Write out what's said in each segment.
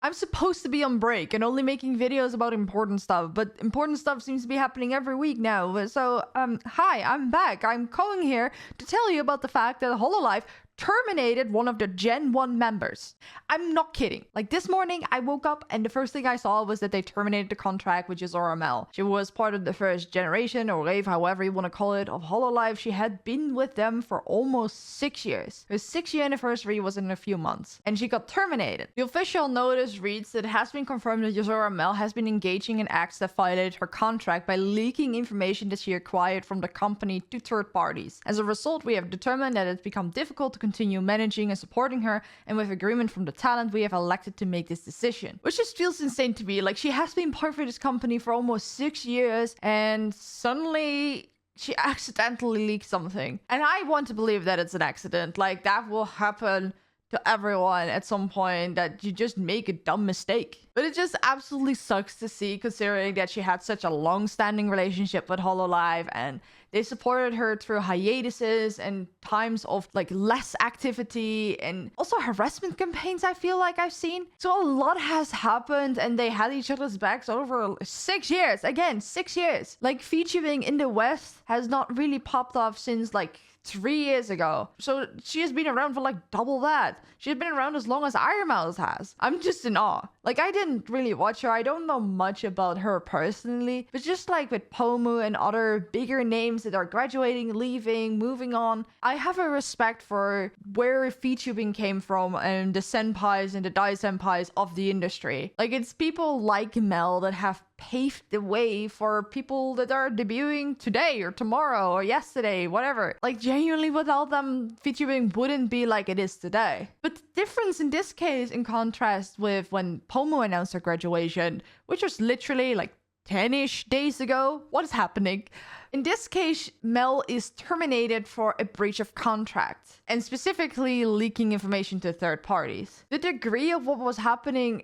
I'm supposed to be on break and only making videos about important stuff, but important stuff seems to be happening every week now. So, hi, I'm back. I'm calling here to tell you about the fact that Hololive terminated one of the Gen 1 members. I'm not kidding. Like, this morning, I woke up and the first thing I saw was that they terminated the contract with Yuzora Mel. She was part of the first generation, or wave, however you want to call it, of Hololive. She had been with them for almost 6 years. Her 6-year anniversary was in a few months, and she got terminated. The official notice reads that it has been confirmed that Yuzora Mel has been engaging in acts that violated her contract by leaking information that she acquired from the company to third parties. As a result, we have determined that it's become difficult to continue managing and supporting her, and with agreement from the talent, we have elected to make this decision. Which just feels insane to me. Like, she has been part of this company for almost 6 years, and suddenly she accidentally leaked something. And I want to believe that it's an accident. Like, that will happen to everyone at some point, that you just make a dumb mistake. But it just absolutely sucks to see, considering that she had such a long-standing relationship with Hololive, and they supported her through hiatuses and times of like less activity, and also harassment campaigns I feel like I've seen. So a lot has happened, and they had each other's backs over 6 years. Again, 6 years. Like, featuring in the West has not really popped off since like 3 years ago. So she has been around for like double that. She's been around as long as Iron Mouse has. I'm just in awe. Like, I didn't really watch her. I don't know much about her personally. But just like with Pomu and other bigger names that are graduating, leaving, moving on, I have a respect for where VTubing came from and the senpais and the dai senpais of the industry. Like, it's people like Mel that have paved the way for people that are debuting today or tomorrow or yesterday, whatever. Like, genuinely, without them, VTubing wouldn't be like it is today. But the difference in this case, in contrast with when Pomu announced her graduation, which was literally like 10-ish days ago, what is happening? In this case, Mel is terminated for a breach of contract, and specifically leaking information to third parties. The degree of what was happening,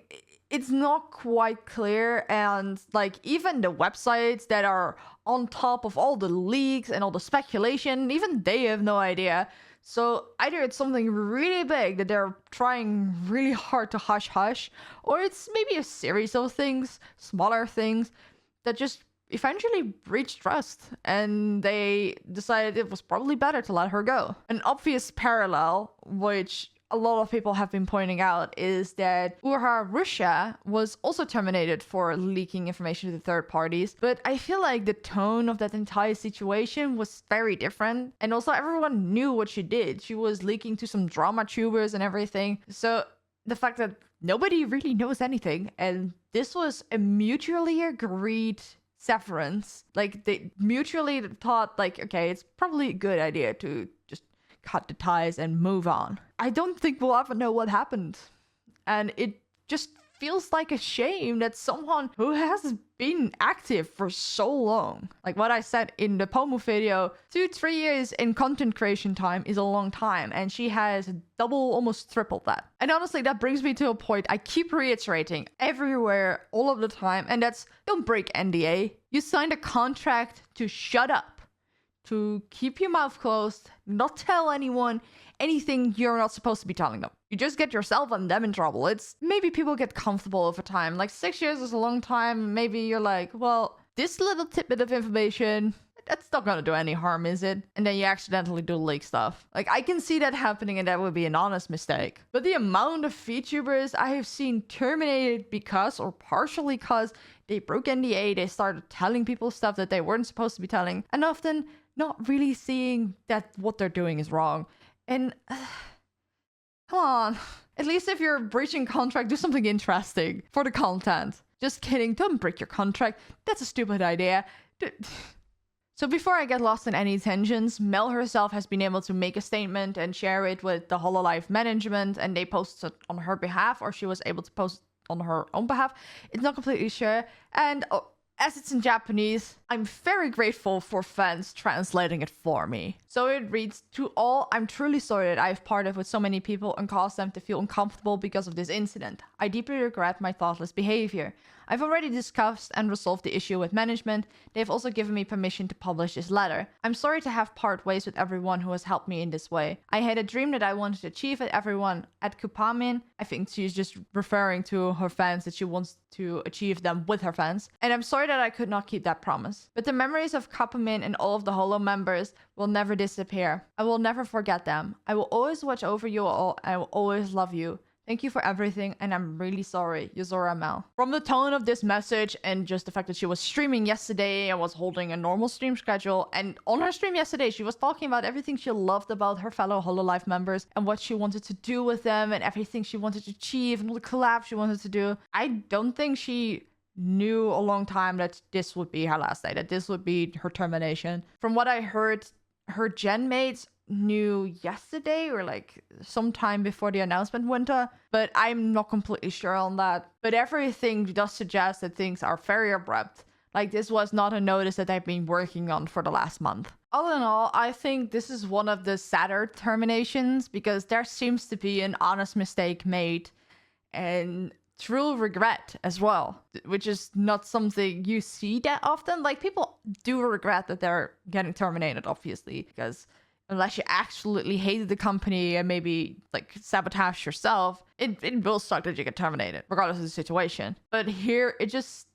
it's not quite clear, and like, even the websites that are on top of all the leaks and all the speculation, even they have no idea. So either it's something really big that they're trying really hard to hush hush, or it's maybe a series of things, smaller things, that just eventually breached trust, and they decided it was probably better to let her go. An obvious parallel, which a lot of people have been pointing out, is that Urha Russia was also terminated for leaking information to third parties, but I feel like the tone of that entire situation was very different, and also everyone knew what she did. She was leaking to some drama tubers and everything, so the fact that nobody really knows anything, and this was a mutually agreed severance. Like, they mutually thought, like, okay, it's probably a good idea to just cut the ties and move on. I don't think we'll ever know what happened. And it just feels like a shame that someone who has been active for so long, like what I said in the Pomu video, 2-3 years in content creation time is a long time, and she has double, almost tripled that. And honestly, that brings me to a point I keep reiterating everywhere, all of the time, and that's, don't break NDA. You signed a contract to shut up, to keep your mouth closed, not tell anyone anything you're not supposed to be telling them. You just get yourself and them in trouble. It's, maybe people get comfortable over time. Like, 6 years is a long time. Maybe you're like, well, this little tidbit of information, that's not gonna do any harm, is it? And then you accidentally do leak stuff. Like, I can see that happening, and that would be an honest mistake. But the amount of VTubers I have seen terminated because, or partially because, they broke NDA, they started telling people stuff that they weren't supposed to be telling, and often not really seeing that what they're doing is wrong. And come on, at least if you're breaching contract, do something interesting for the content. Just kidding, don't break your contract. That's a stupid idea. So before I get lost in any tangents, Mel herself has been able to make a statement and share it with the Hololive management, and they posted on her behalf, or she was able to post on her own behalf. It's not completely sure. And as it's in Japanese, I'm very grateful for fans translating it for me. So it reads, "To all, I'm truly sorry that I've parted with so many people and caused them to feel uncomfortable because of this incident. I deeply regret my thoughtless behavior. I've already discussed and resolved the issue with management. They've also given me permission to publish this letter. I'm sorry to have part ways with everyone who has helped me in this way. I had a dream that I wanted to achieve at everyone at Kupamin. I think she's just referring to her fans, that she wants to achieve them with her fans. And I'm sorry that I could not keep that promise. But the memories of Kupamin and all of the Holo members will never disappear. I will never forget them. I will always watch over you all. I will always love you. Thank you for everything, and I'm really sorry, Yuzora Mel. From the tone of this message and just the fact that she was streaming yesterday and was holding a normal stream schedule, and on her stream yesterday, she was talking about everything she loved about her fellow Hololive members and what she wanted to do with them and everything she wanted to achieve and all the collabs she wanted to do. I don't think she knew a long time that this would be her last day, that this would be her termination. From what I heard, her gen mates knew yesterday or like sometime before the announcement went up, but I'm not completely sure on that. But everything does suggest that things are very abrupt. Like, this was not a notice that they've been working on for the last month. All in all, I think this is one of the sadder terminations because there seems to be an honest mistake made and true regret as well, which is not something you see that often. Like, people do regret that they're getting terminated, obviously, because unless you absolutely hated the company and maybe like sabotage yourself, it will suck that you get terminated, regardless of the situation. But here, it just...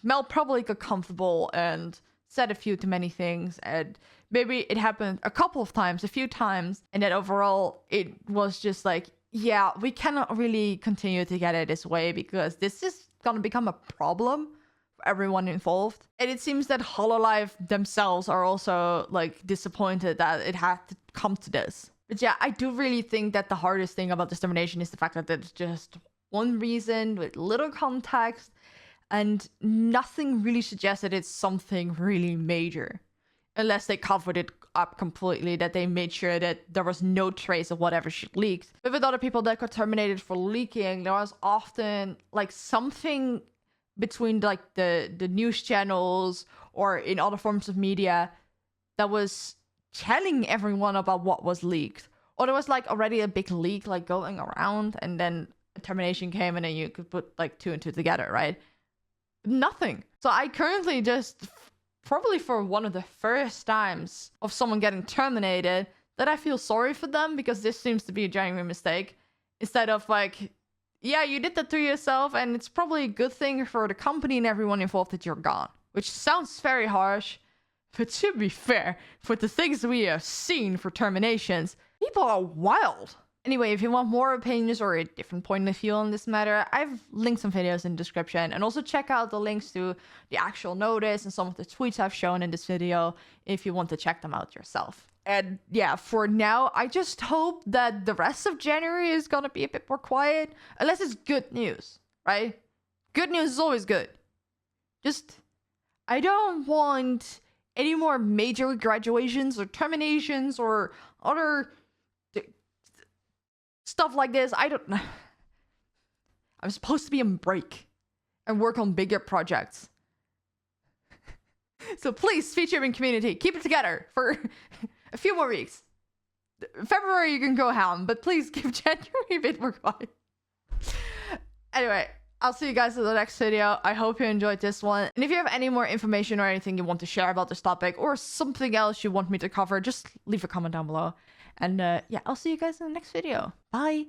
Mel probably got comfortable and said a few too many things, and maybe it happened a couple of times, a few times, and that overall it was just like, yeah, we cannot really continue to get it this way because this is gonna become a problem for everyone involved. And it seems that Hololive themselves are also like disappointed that it had to come to this. But yeah, I do really think that the hardest thing about this termination is the fact that it's just one reason with little context, and nothing really suggests that it's something really major. Unless they covered it up completely, that they made sure that there was no trace of whatever she leaked. But with other people that got terminated for leaking, there was often like something between like the news channels or in other forms of media that was telling everyone about what was leaked. Or there was like already a big leak like going around, and then a termination came and then you could put like 2 and 2 together, right? Nothing. So I currently just, probably for one of the first times of someone getting terminated, that I feel sorry for them because this seems to be a genuine mistake. Instead of like, yeah, you did that to yourself and it's probably a good thing for the company and everyone involved that you're gone. Which sounds very harsh, but to be fair, for the things we have seen for terminations, people are wild. Anyway, if you want more opinions or a different point of view on this matter, I've linked some videos in the description, and also check out the links to the actual notice and some of the tweets I've shown in this video if you want to check them out yourself. And yeah, for now, I just hope that the rest of January is gonna be a bit more quiet, unless it's good news, right? Good news is always good. Just, I don't want any more major graduations or terminations or other stuff like this. I don't know. I'm supposed to be on break and work on bigger projects. So please, featuring community, keep it together for a few more weeks. February you can go ham, but please give January a bit more quiet. Anyway, I'll see you guys in the next video. I hope you enjoyed this one. And if you have any more information or anything you want to share about this topic or something else you want me to cover, just leave a comment down below. And yeah, I'll see you guys in the next video. Bye.